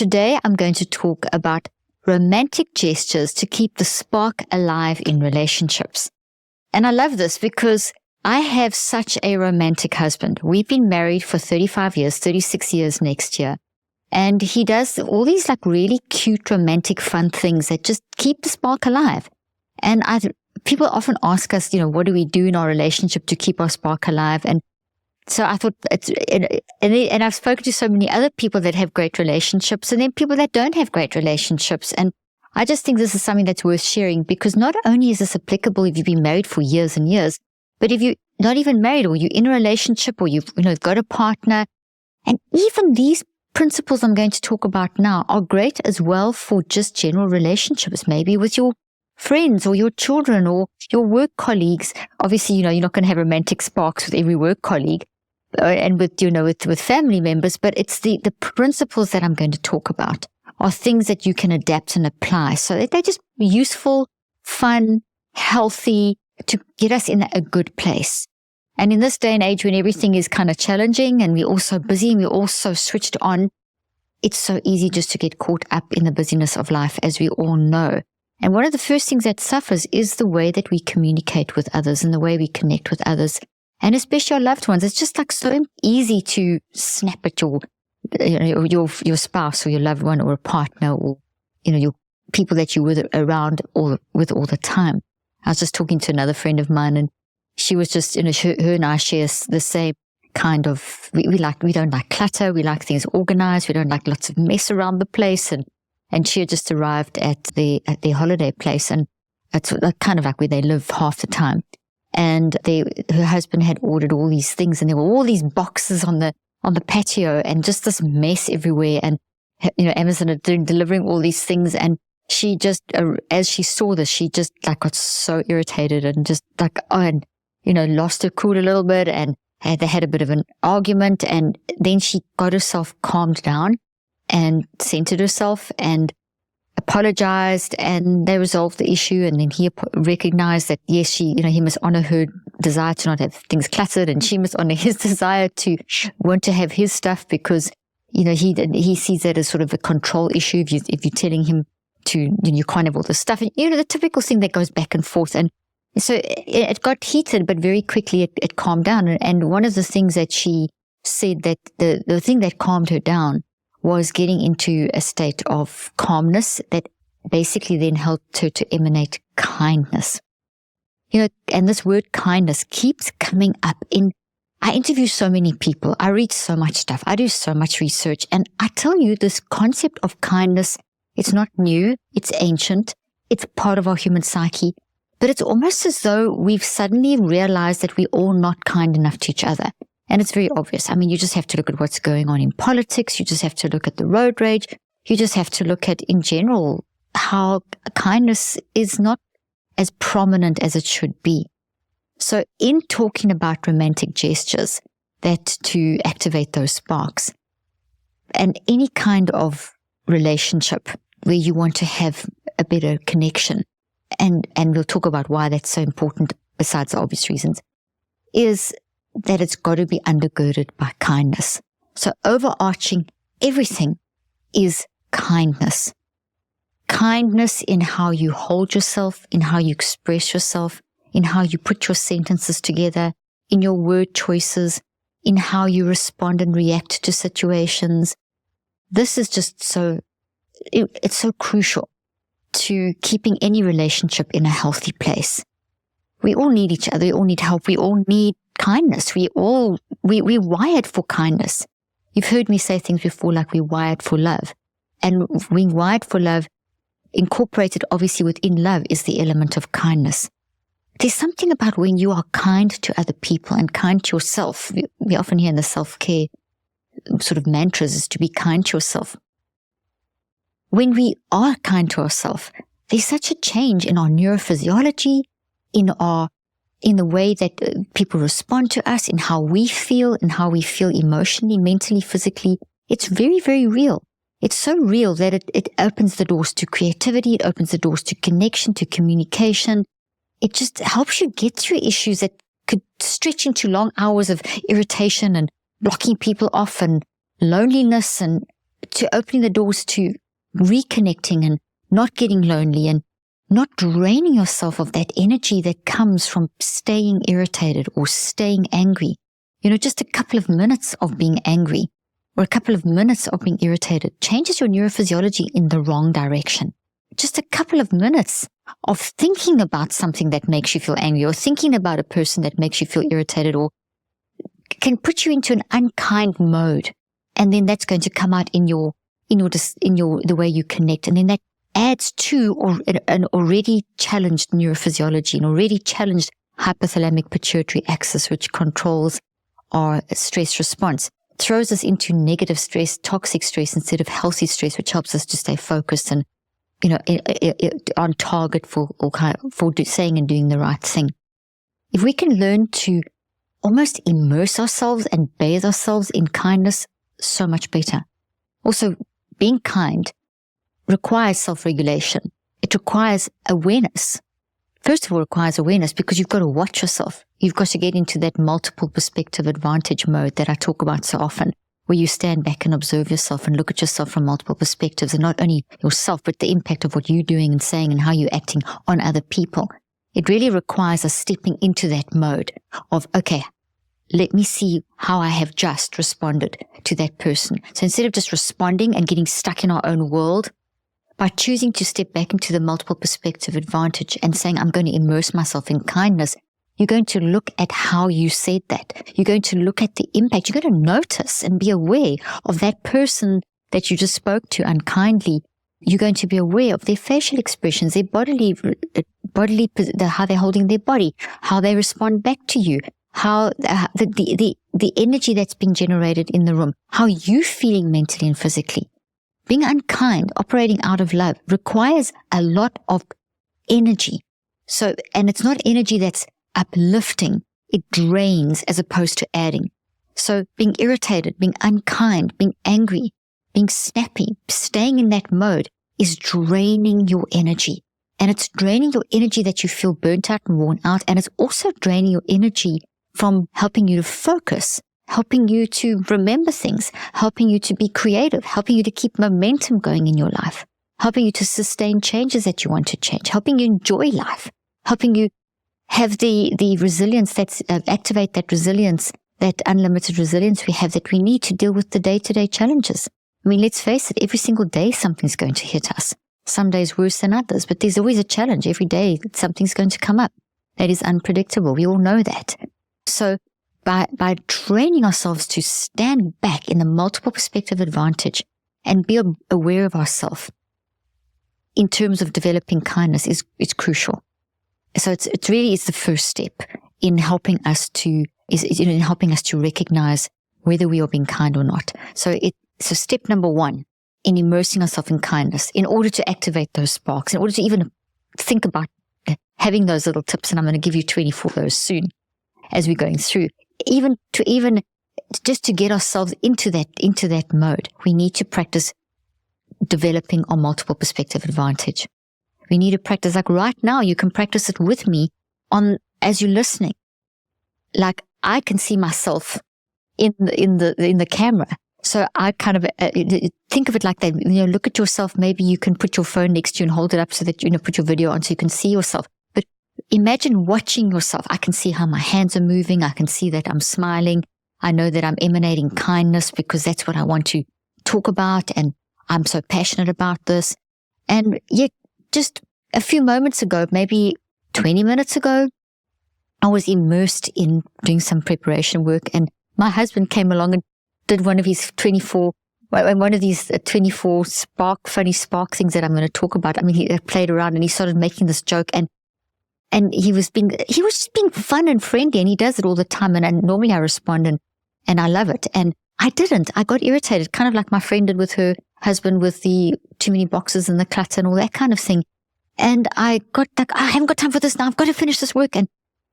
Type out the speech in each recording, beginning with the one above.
Today, I'm going to talk about romantic gestures to keep the spark alive in relationships. And I love this because I have such a romantic husband. We've been married for 35 years, 36 years next year. And he does all these like really cute, romantic, fun things that just keep the spark alive. And people often ask us, what do we do in our relationship to keep our spark alive? And so I thought, and I've spoken to so many other people that have great relationships and then people that don't have great relationships. And I just think this is something that's worth sharing because not only is this applicable if you've been married for years and years, but if you're not even married or you're in a relationship or you've got a partner, and even these principles I'm going to talk about now are great as well for just general relationships, maybe with your friends or your children or your work colleagues. Obviously, you're not going to have romantic sparks with every work colleague and with family members, but it's the principles that I'm going to talk about are things that you can adapt and apply. So they're just useful, fun, healthy to get us in a good place. And in this day and age when everything is kind of challenging and we're all so busy and we're all so switched on, it's so easy just to get caught up in the busyness of life, as we all know. And one of the first things that suffers is the way that we communicate with others and the way we connect with others, and especially our loved ones. It's just like so easy to snap at your spouse or your loved one or a partner or, your people that you're around all the time. I was just talking to another friend of mine and she was just, her and I share the same kind of, we don't like clutter. We like things organized. We don't like lots of mess around the place. And she had just arrived at their holiday place, and it's kind of like where they live half the time. And her husband had ordered all these things, and there were all these boxes on the patio, and just this mess everywhere. And Amazon are delivering all these things, and she just, as she saw this, she just got so irritated and just lost her cool a little bit, and they had a bit of an argument, and then she got herself calmed down and centered herself and apologized, and they resolved the issue. And then he recognized that, yes, he must honor her desire to not have things cluttered, and she must honor his desire to want to have his stuff because, he sees that as sort of a control issue. If you're telling him to, you can't have all this stuff, and, the typical thing that goes back and forth. And so it got heated, but very quickly it calmed down. And one of the things that she said that the thing that calmed her down was getting into a state of calmness that basically then helped her to emanate kindness. And this word kindness keeps coming up I interview so many people. I read so much stuff. I do so much research. And I tell you, this concept of kindness, it's not new. It's ancient. It's part of our human psyche. But it's almost as though we've suddenly realized that we're all not kind enough to each other. And it's very obvious. I mean, you just have to look at what's going on in politics. You just have to look at the road rage. You just have to look at, in general, how kindness is not as prominent as it should be. So in talking about romantic gestures to activate those sparks, and any kind of relationship where you want to have a better connection, and we'll talk about why that's so important besides the obvious reasons, is that it's got to be undergirded by kindness. So overarching everything is kindness. Kindness in how you hold yourself, in how you express yourself, in how you put your sentences together, in your word choices, in how you respond and react to situations. This is just it's so crucial to keeping any relationship in a healthy place. We all need each other. We all need help. We all need kindness. We're wired for kindness. You've heard me say things before like we're wired for love. And being wired for love, incorporated obviously within love, is the element of kindness. There's something about when you are kind to other people and kind to yourself. We often hear in the self-care sort of mantras is to be kind to yourself. When we are kind to ourselves, there's such a change in our neurophysiology, in the way that people respond to us, in how we feel emotionally, mentally, physically. It's very, very real. It's so real that it opens the doors to creativity. It opens the doors to connection, to communication. It just helps you get through issues that could stretch into long hours of irritation and blocking people off and loneliness and to opening the doors to reconnecting and not getting lonely and not draining yourself of that energy that comes from staying irritated or staying angry. Just a couple of minutes of being angry or a couple of minutes of being irritated changes your neurophysiology in the wrong direction. Just a couple of minutes of thinking about something that makes you feel angry or thinking about a person that makes you feel irritated or can put you into an unkind mode. And then that's going to come out in the way you connect. And then that adds to an already challenged neurophysiology, an already challenged hypothalamic pituitary axis, which controls our stress response. Throws us into negative stress, toxic stress instead of healthy stress, which helps us to stay focused and, on target for saying and doing the right thing. If we can learn to almost immerse ourselves and bathe ourselves in kindness, so much better. Also, being kind requires self-regulation. It requires awareness. First of all, it requires awareness because you've got to watch yourself. You've got to get into that multiple perspective advantage mode that I talk about so often, where you stand back and observe yourself and look at yourself from multiple perspectives, and not only yourself, but the impact of what you're doing and saying and how you're acting on other people. It really requires us stepping into that mode of, okay, let me see how I have just responded to that person. So instead of just responding and getting stuck in our own world, by choosing to step back into the multiple perspective advantage and saying, I'm going to immerse myself in kindness, you're going to look at how you said that. You're going to look at the impact. You're going to notice and be aware of that person that you just spoke to unkindly. You're going to be aware of their facial expressions, their bodily, how they're holding their body, how they respond back to you, how the energy that's being generated in the room, how you feeling mentally and physically. Being unkind, operating out of love, requires a lot of energy. And it's not energy that's uplifting. It drains as opposed to adding. So being irritated, being unkind, being angry, being snappy, staying in that mode is draining your energy. And it's draining your energy that you feel burnt out and worn out. And it's also draining your energy from helping you to focus, helping you to remember things, helping you to be creative, helping you to keep momentum going in your life, helping you to sustain changes that you want to change, helping you enjoy life, helping you have the resilience that's activate that resilience, that unlimited resilience we have that we need to deal with the day-to-day challenges. I mean, let's face it, every single day something's going to hit us. Some days worse than others, but there's always a challenge. Every day something's going to come up. That is unpredictable. We all know that. So by training ourselves to stand back in the multiple perspective advantage and be aware of ourselves in terms of developing kindness is crucial. So it's really the first step in helping us to recognize whether we are being kind or not. So step number one in immersing ourselves in kindness, in order to activate those sparks, in order to even think about having those little tips, and I'm going to give you 24 of those soon as we're going through. Even just to get ourselves into that mode, we need to practice developing our multiple perspective advantage. We need to practice, like right now, you can practice it with me as you're listening. Like I can see myself in the camera. So I kind of think of it like that. Look at yourself. Maybe you can put your phone next to you and hold it up so that put your video on so you can see yourself. But imagine watching yourself. I can see how my hands are moving. I can see that I'm smiling. I know that I'm emanating kindness because that's what I want to talk about, and I'm so passionate about this. And yet, just a few moments ago, maybe 20 minutes ago, I was immersed in doing some preparation work, and my husband came along and did one of these 24 funny spark things that I'm going to talk about. I mean, he played around and he started making this joke, and he was just being fun and friendly, and he does it all the time. And normally I respond and I love it. And I didn't. I got irritated, kind of like my friend did with her husband with the too many boxes and the clutter and all that kind of thing. And I got like, I haven't got time for this now. I've got to finish this work. And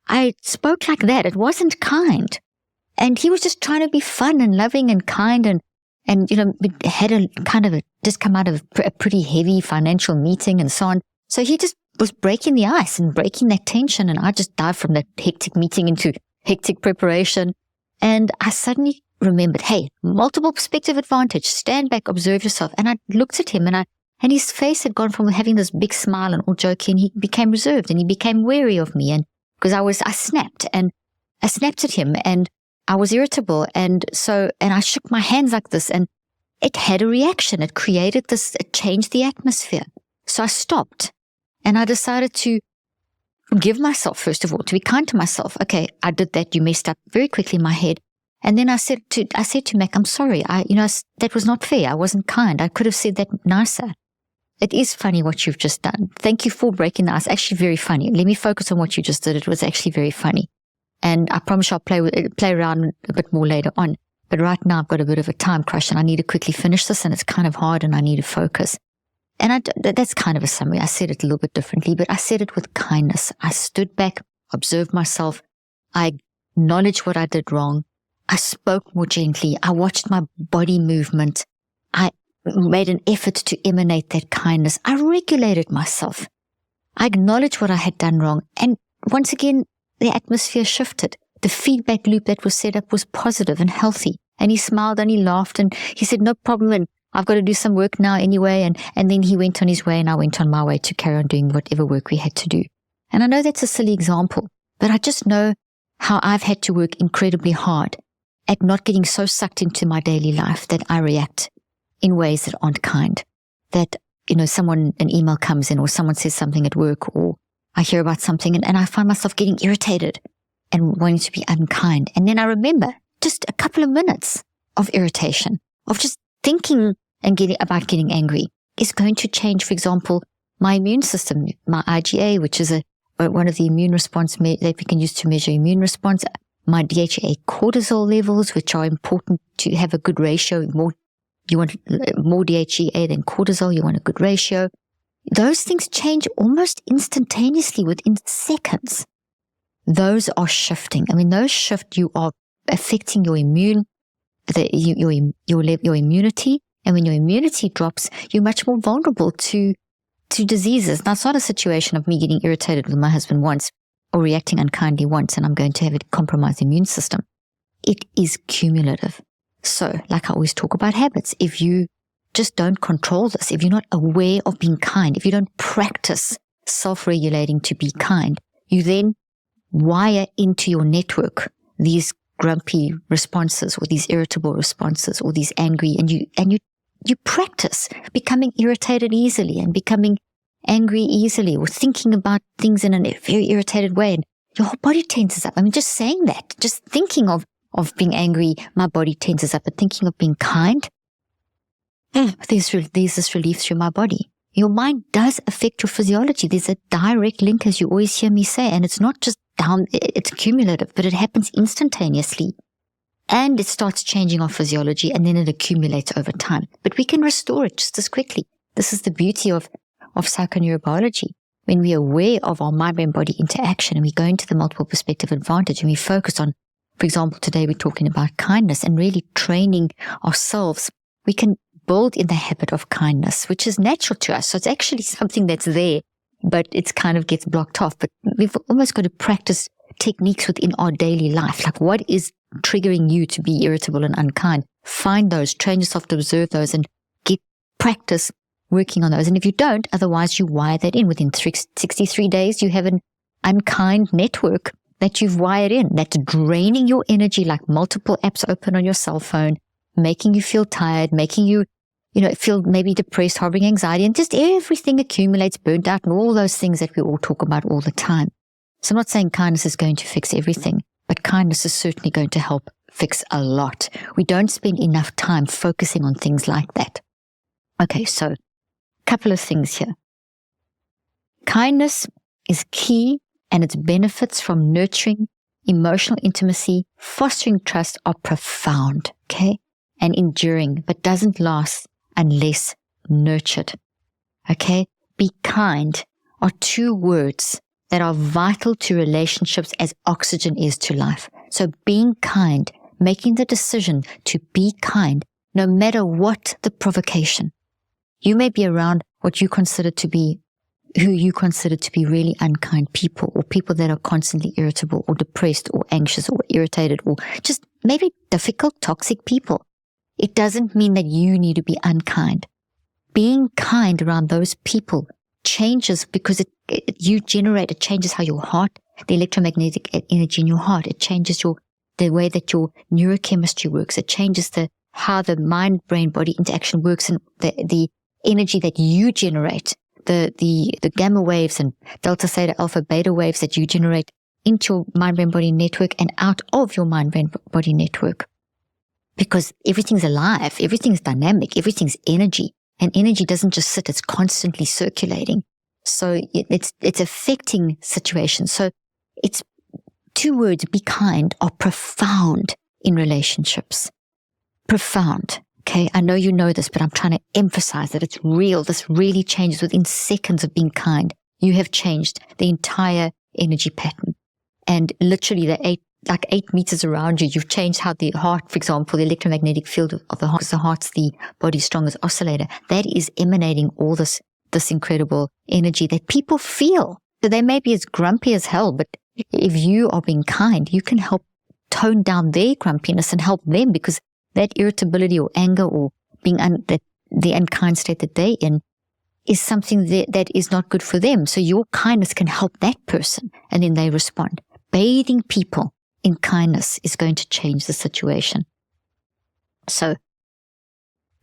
I spoke like that. It wasn't kind. And he was just trying to be fun and loving and kind, and had a kind of just come out of a pretty heavy financial meeting and so on. So he just was breaking the ice and breaking that tension. And I just dived from that hectic meeting into hectic preparation. And I suddenly remembered, hey, multiple perspective advantage, stand back, observe yourself. And I looked at him and his face had gone from having this big smile and all jokey, and he became reserved and he became wary of me. And because I snapped at him and I was irritable. And I shook my hands like this, and it had a reaction. It changed the atmosphere. So I stopped and I decided to forgive myself, first of all, to be kind to myself. Okay, I did that. You messed up very quickly in my head. And then I said to Mac, I'm sorry. That was not fair. I wasn't kind. I could have said that nicer. It is funny what you've just done. Thank you for breaking the ice. Actually very funny. Let me focus on what you just did. It was actually very funny. And I promise I'll play around a bit more later on. But right now I've got a bit of a time crush and I need to quickly finish this, and it's kind of hard and I need to focus. And that's kind of a summary. I said it a little bit differently, but I said it with kindness. I stood back, observed myself. I acknowledged what I did wrong. I spoke more gently. I watched my body movement. I made an effort to emanate that kindness. I regulated myself. I acknowledged what I had done wrong. And once again, the atmosphere shifted. The feedback loop that was set up was positive and healthy. And he smiled and he laughed and he said, no problem. And I've got to do some work now anyway. And then he went on his way and I went on my way to carry on doing whatever work we had to do. And I know that's a silly example, but I just know how I've had to work incredibly hard at not getting so sucked into my daily life that I react in ways that aren't kind. That, an email comes in or someone says something at work or I hear about something and I find myself getting irritated and wanting to be unkind. And then I remember just a couple of minutes of irritation, of just thinking and getting angry is going to change, for example, my immune system, my IgA, which is one of the immune response that we can use to measure immune response, my DHA cortisol levels, which are important to have a good ratio. You want more DHEA than cortisol, you want a good ratio. Those things change almost instantaneously within seconds. Those are shifting. I mean, those shift, you are affecting your immunity. And when your immunity drops, you're much more vulnerable to diseases. Now, it's not a situation of me getting irritated with my husband once or reacting unkindly once and I'm going to have a compromised immune system. It is cumulative. So, like I always talk about habits, if you just don't control this, if you're not aware of being kind, if you don't practice self-regulating to be kind, you then wire into your network these grumpy responses or these irritable responses or these angry, and you practice becoming irritated easily and becoming angry easily or thinking about things in a very irritated way, and your whole body tenses up. I mean, just saying that, just thinking of being angry, my body tenses up, but thinking of being kind, there's this relief through my body. Your mind does affect your physiology. There's a direct link, as you always hear me say, and it's not just it's cumulative, but it happens instantaneously. And it starts changing our physiology, and then it accumulates over time. But we can restore it just as quickly. This is the beauty of psychoneurobiology. When we're aware of our mind-brain-body interaction and we go into the multiple perspective advantage and we focus on, for example, today we're talking about kindness and really training ourselves, we can build in the habit of kindness, which is natural to us. So it's actually something that's there, but it's kind of gets blocked off. But we've almost got to practice techniques within our daily life. Like, what is triggering you to be irritable and unkind? Find those, train yourself to observe those and get practice working on those. And if you don't, otherwise you wire that in. Within 63 days, you have an unkind network that you've wired in that's draining your energy like multiple apps open on your cell phone, making you feel tired, making you feel maybe depressed, harboring anxiety, and just everything accumulates, burnt out, and all those things that we all talk about all the time. So I'm not saying kindness is going to fix everything, but kindness is certainly going to help fix a lot. We don't spend enough time focusing on things like that. Okay, so a couple of things here. Kindness is key, and its benefits from nurturing emotional intimacy, fostering trust are profound, okay, and enduring, but doesn't last unless nurtured. Okay? Be kind are two words that are vital to relationships as oxygen is to life. So being kind, making the decision to be kind, no matter what the provocation. You may be around who you consider to be really unkind people, or people that are constantly irritable or depressed or anxious or irritated or just maybe difficult, toxic people. It doesn't mean that you need to be unkind. Being kind around those people changes because it changes how your heart, the electromagnetic energy in your heart, it changes the way that your neurochemistry works. It changes how the mind, brain, body interaction works, and the energy that you generate, the gamma waves and delta, theta, alpha, beta waves that you generate into your mind, brain, body network and out of your mind, brain, body network. Because everything's alive, everything's dynamic, everything's energy. And energy doesn't just sit, it's constantly circulating. So it's affecting situations. So it's 2 words, be kind, are profound in relationships. Profound. Okay, I know you know this, but I'm trying to emphasize that it's real. This really changes within seconds of being kind. You have changed the entire energy pattern. And literally the 8 meters around you, you've changed how the heart, for example, the electromagnetic field of the heart, because the heart's the body's strongest oscillator, that is emanating all this incredible energy that people feel. So they may be as grumpy as hell, but if you are being kind, you can help tone down their grumpiness and help them, because that irritability or anger or being the unkind state that they're in is something that is not good for them. So your kindness can help that person, and then they respond. Bathing people in kindness is going to change the situation. So,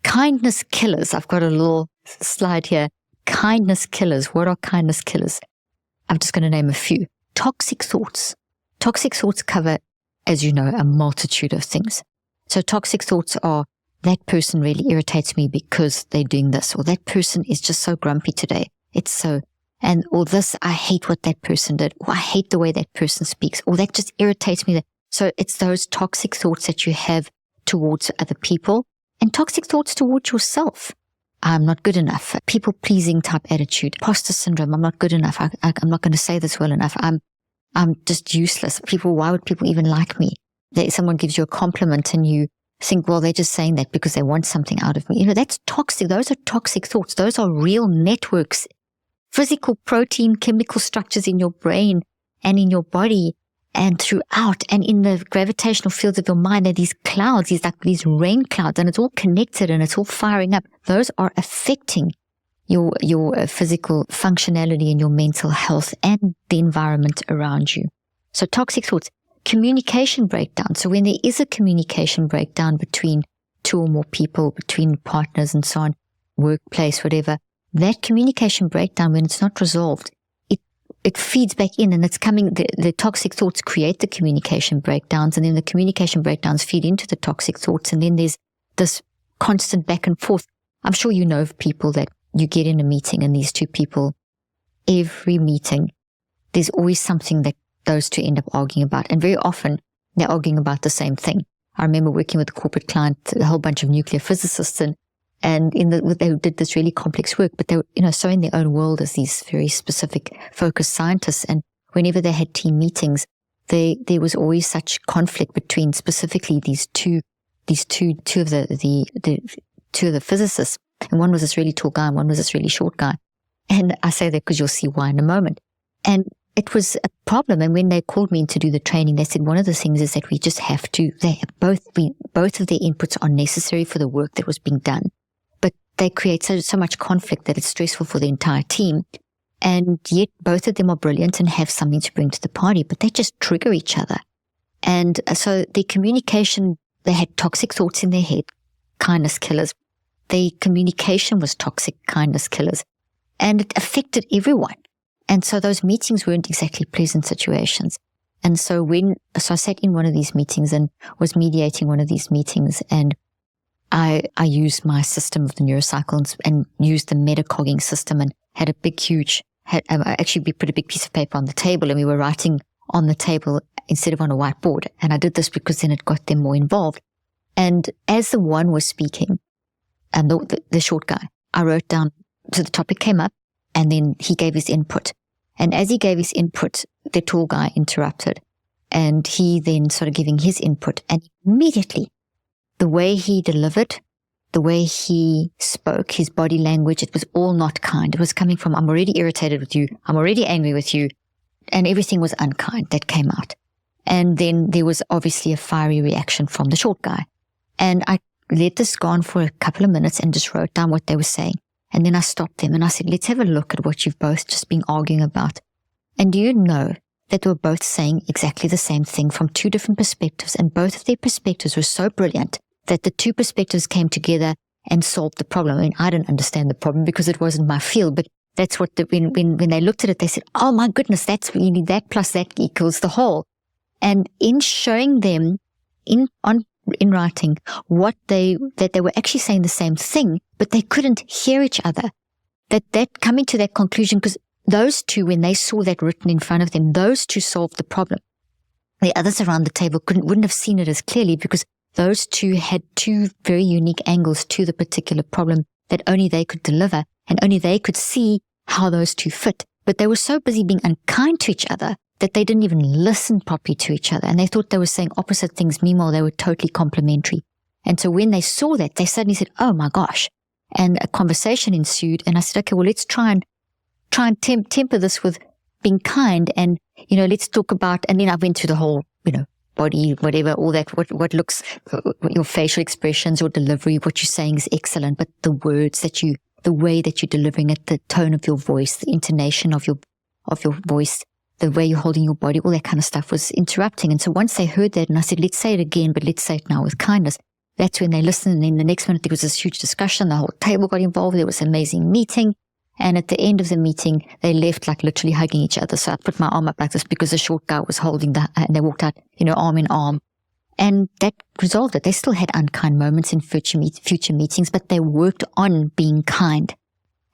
kindness killers. I've got a little slide here. Kindness killers. What are kindness killers? I'm just going to name a few. Toxic thoughts. Toxic thoughts cover, as you know, a multitude of things. So toxic thoughts are, that person really irritates me because they're doing this, or that person is just so grumpy today. Or this, I hate what that person did, or I hate the way that person speaks, or that just irritates me. So it's those toxic thoughts that you have towards other people, and toxic thoughts towards yourself. I'm not good enough. People-pleasing type attitude. Imposter syndrome. I'm not good enough. I'm not going to say this well enough. I'm just useless. Why would people even like me? Someone gives you a compliment and you think, well, they're just saying that because they want something out of me. That's toxic. Those are toxic thoughts. Those are real networks, physical protein, chemical structures in your brain and in your body and throughout, and in the gravitational fields of your mind. There are these clouds, these rain clouds, and it's all connected and it's all firing up. Those are affecting your physical functionality and your mental health and the environment around you. So toxic thoughts. Communication breakdown. So when there is a communication breakdown between 2 or more people, between partners and so on, workplace, whatever, that communication breakdown, when it's not resolved, it feeds back in, and it's coming, the toxic thoughts create the communication breakdowns, and then the communication breakdowns feed into the toxic thoughts, and then there's this constant back and forth. I'm sure you know of people that you get in a meeting, and these 2 people, every meeting, there's always something that those 2 end up arguing about, and very often they're arguing about the same thing. I remember working with a corporate client, a whole bunch of nuclear physicists, and they did this really complex work, but they were, so in their own world as these very specific focused scientists. And whenever they had team meetings, there was always such conflict between specifically these two of the physicists. And one was this really tall guy and one was this really short guy. And I say that because you'll see why in a moment. And it was a problem. And when they called me in to do the training, they said one of the things is that we just have to, both of their inputs are necessary for the work that was being done. But they create so much conflict that it's stressful for the entire team. And yet both of them are brilliant and have something to bring to the party, but they just trigger each other. And so the communication, they had toxic thoughts in their head, kindness killers. The communication was toxic, kindness killers. And it affected everyone. And so those meetings weren't exactly pleasant situations. And so I sat in one of these meetings and was mediating one of these meetings, and I used my system of the neurocycle and used the metacogging system, and had a big, actually we put a big piece of paper on the table, and we were writing on the table instead of on a whiteboard. And I did this because then it got them more involved. And as the one was speaking, and the short guy, I wrote down, so the topic came up, and then he gave his input. And as he gave his input, the tall guy interrupted. And he then started giving his input. And immediately, the way he delivered, the way he spoke, his body language, it was all not kind. It was coming from, I'm already irritated with you. I'm already angry with you. And everything was unkind that came out. And then there was obviously a fiery reaction from the short guy. And I let this go on for a couple of minutes and just wrote down what they were saying. And then I stopped them and I said, let's have a look at what you've both just been arguing about. And do you know that they were both saying exactly the same thing from two different perspectives, and both of their perspectives were so brilliant that the two perspectives came together and solved the problem. I mean, I didn't understand the problem because it wasn't my field, but that's what when they looked at it, they said, oh my goodness, that's really that plus that equals the whole. And in showing them in writing that they were actually saying the same thing, but they couldn't hear each other, that coming to that conclusion, because those two, when they saw that written in front of them, those two solved the problem. The others around the table wouldn't have seen it as clearly because those two had two very unique angles to the particular problem that only they could deliver, and only they could see how those two fit. But they were so busy being unkind to each other that they didn't even listen properly to each other. And they thought they were saying opposite things. Meanwhile, they were totally complementary. And so when they saw that, they suddenly said, oh my gosh. And a conversation ensued. And I said, okay, well, let's try and temper this with being kind. And, let's talk about, and then I went through the whole, body, whatever, all that, what looks, your facial expressions, your delivery, what you're saying is excellent, but the words the way that you're delivering it, the tone of your voice, the intonation of your voice, the way you're holding your body, all that kind of stuff was interrupting. And so once they heard that, and I said, let's say it again, but let's say it now with kindness, that's when they listened. And then the next minute, there was this huge discussion. The whole table got involved. There was an amazing meeting. And at the end of the meeting, they left like literally hugging each other. So I put my arm up like this because the short guy was holding and they walked out, arm in arm. And that resolved it. They still had unkind moments in future meetings, but they worked on being kind.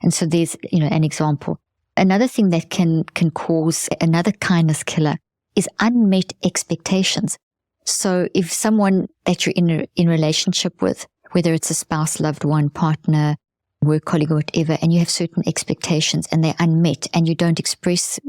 And so there's, an example. Another thing that can cause another kindness killer is unmet expectations. So if someone that you're in relationship with, whether it's a spouse, loved one, partner, work colleague or whatever, and you have certain expectations and they're unmet and you don't express,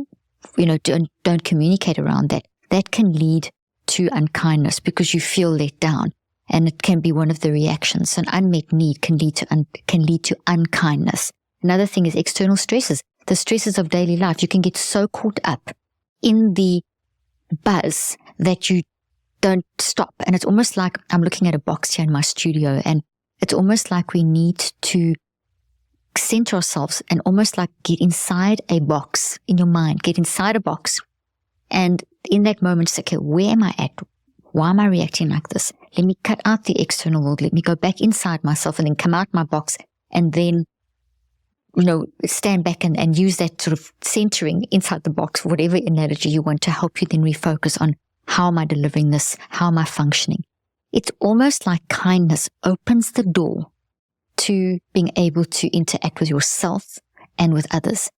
don't communicate around that, that can lead to unkindness because you feel let down, and it can be one of the reactions. So an unmet need can lead to unkindness. Another thing is external stresses, the stresses of daily life. You can get so caught up in the buzz that you don't stop. And it's almost like I'm looking at a box here in my studio, and it's almost like we need to center ourselves and almost like get inside a box in your mind, get inside a box. And in that moment, say, okay, where am I at? Why am I reacting like this? Let me cut out the external world. Let me go back inside myself and then come out my box and then, stand back and use that sort of centering inside the box, whatever analogy you want, to help you then refocus on how am I delivering this? How am I functioning? It's almost like kindness opens the door to being able to interact with yourself and with others.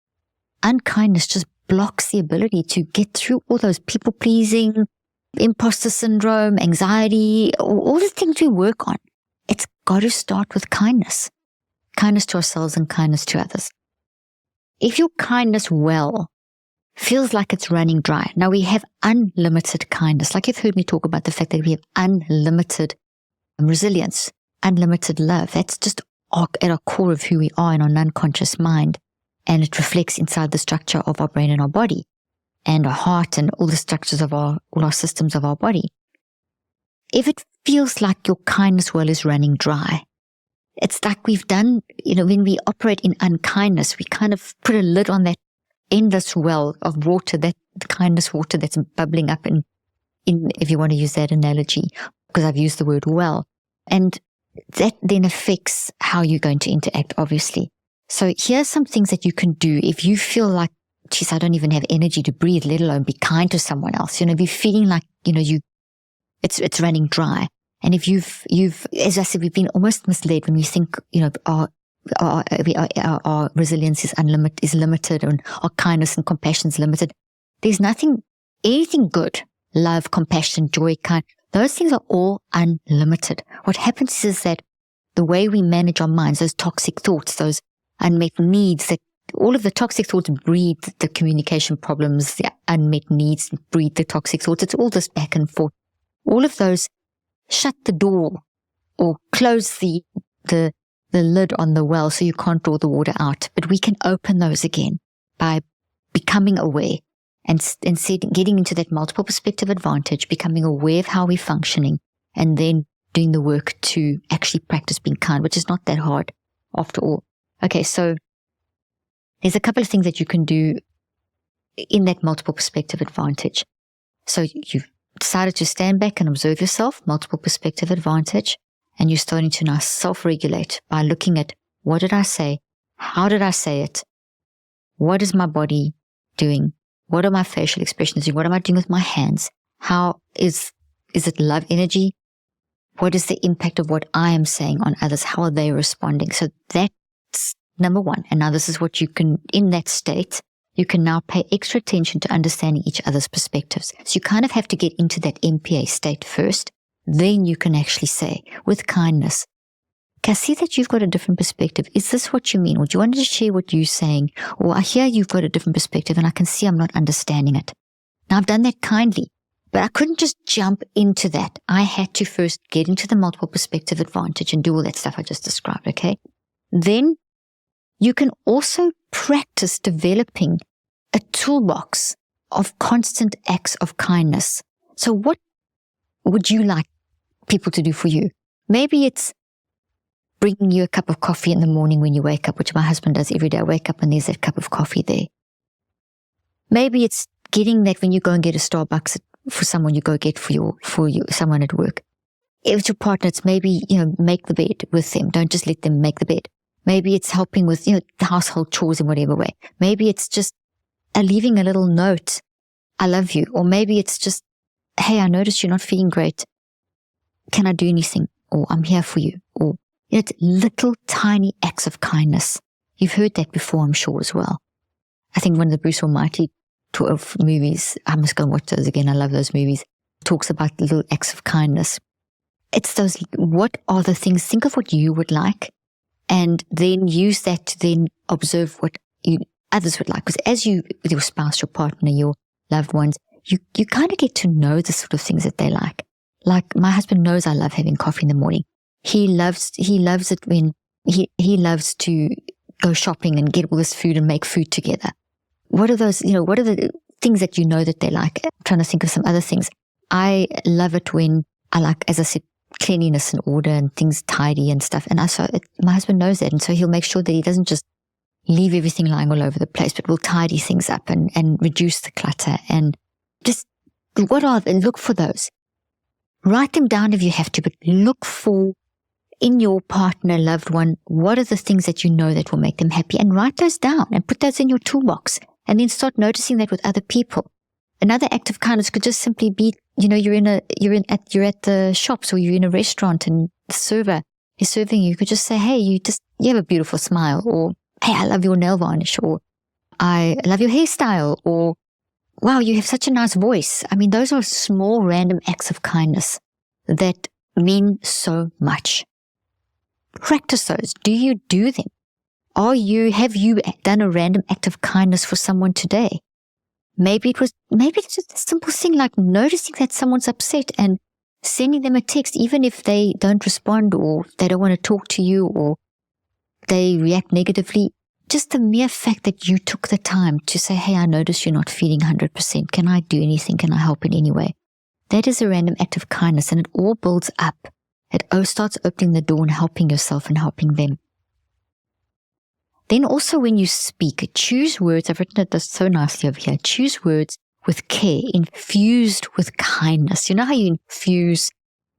Unkindness just blocks the ability to get through all those people-pleasing, imposter syndrome, anxiety, all the things we work on. It's got to start with kindness. Kindness to ourselves and kindness to others. If your kindness well feels like it's running dry, now we have unlimited kindness. Like you've heard me talk about the fact that we have unlimited resilience, unlimited love. That's just at our core of who we are in our unconscious mind. And it reflects inside the structure of our brain and our body and our heart and all the structures of all our systems of our body. If it feels like your kindness well is running dry, it's like we've done, when we operate in unkindness, we kind of put a lid on that endless well of water, that kindness water that's bubbling up in if you want to use that analogy, because I've used the word well. And that then affects how you're going to interact, obviously. So here's some things that you can do if you feel like, geez, I don't even have energy to breathe, let alone be kind to someone else. If you're feeling like, it's running dry. And if you've, as I said, we've been almost misled when we think, our resilience is limited, and our kindness and compassion is limited. There's anything good, love, compassion, joy, kind, those things are all unlimited. What happens is that the way we manage our minds, those toxic thoughts, those unmet needs, that all of the toxic thoughts breed the communication problems, the unmet needs breed the toxic thoughts. It's all this back and forth. All of those shut the door or close the lid on the well so you can't draw the water out. But we can open those again by becoming aware and getting into that multiple perspective advantage, becoming aware of how we're functioning, and then doing the work to actually practice being kind, which is not that hard after all. Okay, so there's a couple of things that you can do in that multiple perspective advantage. So you've decided to stand back and observe yourself, multiple perspective advantage, and you're starting to now self-regulate by looking at, what did I say? How did I say it? What is my body doing? What are my facial expressions doing? What am I doing with my hands? How is it love energy? What is the impact of what I am saying on others? How are they responding? So that's number one. And now this is what you can, in that state, you can now pay extra attention to understanding each other's perspectives. So you kind of have to get into that MPA state first. Then you can actually say, with kindness, okay, I see that you've got a different perspective. Is this what you mean? Or do you want to share what you're saying? Or I hear you've got a different perspective and I can see I'm not understanding it. Now I've done that kindly, but I couldn't just jump into that. I had to first get into the multiple perspective advantage and do all that stuff I just described, okay? Then you can also practice developing a toolbox of constant acts of kindness. So what would you like people to do for you? Maybe it's bringing you a cup of coffee in the morning when you wake up, which my husband does every day. I wake up and there's that cup of coffee there. Maybe it's getting that when you go and get a Starbucks for someone, you go get for someone at work. If it's your partner, it's maybe, make the bed with them. Don't just let them make the bed. Maybe it's helping with, the household chores in whatever way. Maybe it's just leaving a little note, I love you. Or maybe it's just, hey, I noticed you're not feeling great. Can I do anything? Or I'm here for you. Or it's little tiny acts of kindness. You've heard that before, I'm sure, as well. I think one of the Bruce Almighty 12 movies, I must go and watch those again. I love those movies. Talks about little acts of kindness. It's those, what are the things, think of what you would like, and then use that to then observe what others would like. Because as you, with your spouse, your partner, your loved ones, you kind of get to know the sort of things that they like. Like my husband knows I love having coffee in the morning. He loves it when he loves to go shopping and get all this food and make food together. What are those, what are the things that you know that they like? I'm trying to think of some other things. I love it when I like, as I said, cleanliness and order and things tidy and stuff. And my husband knows that. And so he'll make sure that he doesn't just leave everything lying all over the place, but will tidy things up and reduce the clutter and just look for those. Write them down if you have to, but look for in your partner, loved one, what are the things that you know that will make them happy, and write those down and put those in your toolbox, and then start noticing that with other people. Another act of kindness could just simply be, you're at the shops or you're in a restaurant and the server is serving you. You could just say, hey, you have a beautiful smile, or hey, I love your nail varnish, or I love your hairstyle, or wow, you have such a nice voice. I mean, those are small random acts of kindness that mean so much. Practice those. Do you do them? Have you done a random act of kindness for someone today? Maybe it's just a simple thing like noticing that someone's upset and sending them a text, even if they don't respond or they don't want to talk to you or they react negatively. Just the mere fact that you took the time to say, hey, I notice you're not feeling 100%. Can I do anything? Can I help in any way? That is a random act of kindness, and it all builds up. It starts opening the door and helping yourself and helping them. Then also when you speak, choose words. I've written it so nicely over here. Choose words with care, infused with kindness. You know how you infuse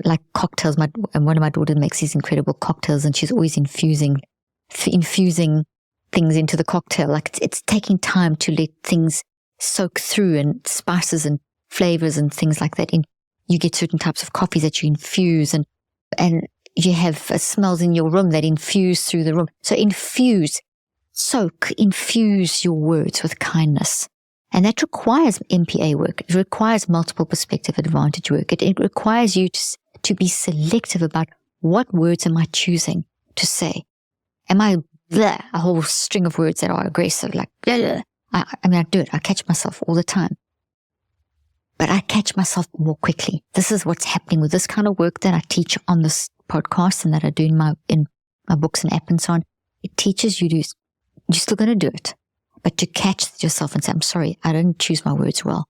like cocktails? And one of my daughters makes these incredible cocktails, and she's always infusing things into the cocktail. Like it's taking time to let things soak through, and spices and flavors and things like that. You get certain types of coffees that you infuse, and you have smells in your room that infuse through the room. So infuse your words with kindness. And that requires MPA work. It requires multiple perspective advantage work. It requires you to be selective about what words am I choosing to say. Am I a whole string of words that are aggressive, like blah. I do it. I catch myself all the time. But I catch myself more quickly. This is what's happening with this kind of work that I teach on this podcast and that I do in my books and app and so on. It teaches you you're still going to do it, but to catch yourself and say, I'm sorry, I didn't choose my words well.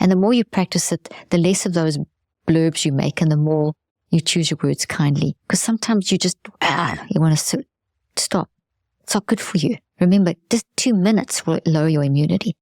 And the more you practice it, the less of those blurbs you make and the more you choose your words kindly. Because sometimes you just, you want to stop. It's not good for you. Remember, just 2 minutes will lower your immunity.